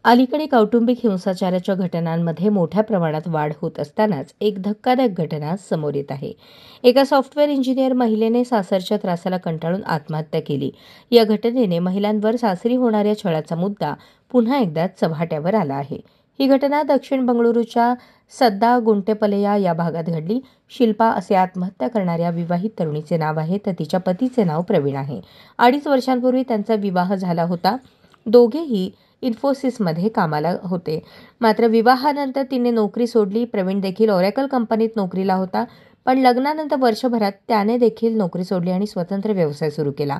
अलीकडे कौटुंबिक हिंसाचाराच्या घटनांमध्ये मोठ्या प्रमाणात वाढ होत असतानाच एक धक्कादायक घटना समोर येत आहे. एका सॉफ्टवेअर इंजिनियर महिलेने सासरच्या त्रासाला कंटाळून आत्महत्या केली. या घटनेने महिलांवर सासरी होणाऱ्या छळाचा मुद्दा पुन्हा एकदा चव्हाट्यावर आला आहे. ही घटना दक्षिण बंगळुरूच्या सद्दागुंटेपलया या भागात घडली. शिल्पा असे आत्महत्या करणाऱ्या विवाहित तरुणीचे नाव आहे, तर तिच्या पतीचे नाव प्रवीण आहे. 2.5 वर्षांपूर्वी त्यांचा विवाह झाला होता. दोघेही इन्फोसिसमध्ये कामाला होते. मात्र विवाहानंतर तिने नोकरी सोडली. प्रवीण देखील ओरॅकल कंपनीत नोकरीला होता. पण लग्नानंतर वर्षभरात त्याने देखील नोकरी सोडली आणि स्वतंत्र व्यवसाय सुरू केला.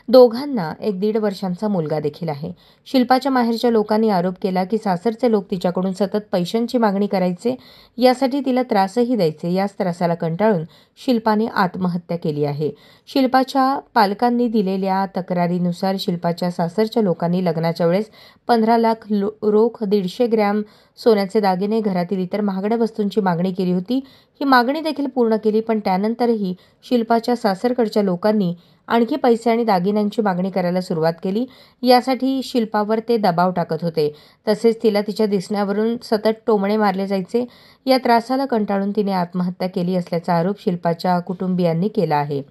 दोघांना एक 1.5 वर्षांचा मुलगा देखील आहे. शिल्पाच्या माहेरच्या लोकांनी आरोप केला की सासरचे लोक तिच्याकडून सतत पैशांची मागणी करायचे, यासाठी तिला त्रासही द्यायचे. याच त्रासाला कंटाळून शिल्पाने आत्महत्या केली आहे. शिल्पाच्या पालकांनी दिलेल्या तक्रारीनुसार शिल्पाच्या सासरच्या लोकांनी लग्नाच्या वेळेस 15 लाख रोख, 150 ग्रॅम सोन्याचे दागिने, घरातील इतर महागड्या वस्तूंची मागणी केली होती. ही मागणी देखील पूर्ण केली, पण त्यानंतरही शिल्पाच्या सासरकडच्या लोकांनी आणखी पैसे आणि दागिन्यांची मागणी करायला सुरुवात केली. यासाठी शिल्पावर ते दबाव टाकत होते. तसेच तिला तिच्या दिसण्यावरून सतत टोमणे मारले जायचे. या त्रासाला कंटाळून तिने आत्महत्या केली असल्याचा आरोप शिल्पाच्या कुटुंबियांनी केला आहे.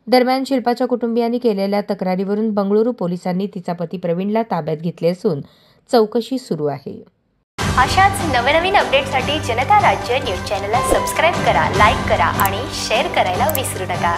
दरम्यान शिल्पाच्या कुटुंबियांनी केलेल्या तक्रारीवरून बंगळुरू पोलिसांनी तिचा पती प्रवीणला ताब्यात घेतले असून चौकशी सुरू आहे. अशाच नवनवीन अपडेटसाठी जनता राज्य न्यूज चॅनलला सबस्क्राईब करा, लाईक करा आणि शेअर करायला विसरू नका.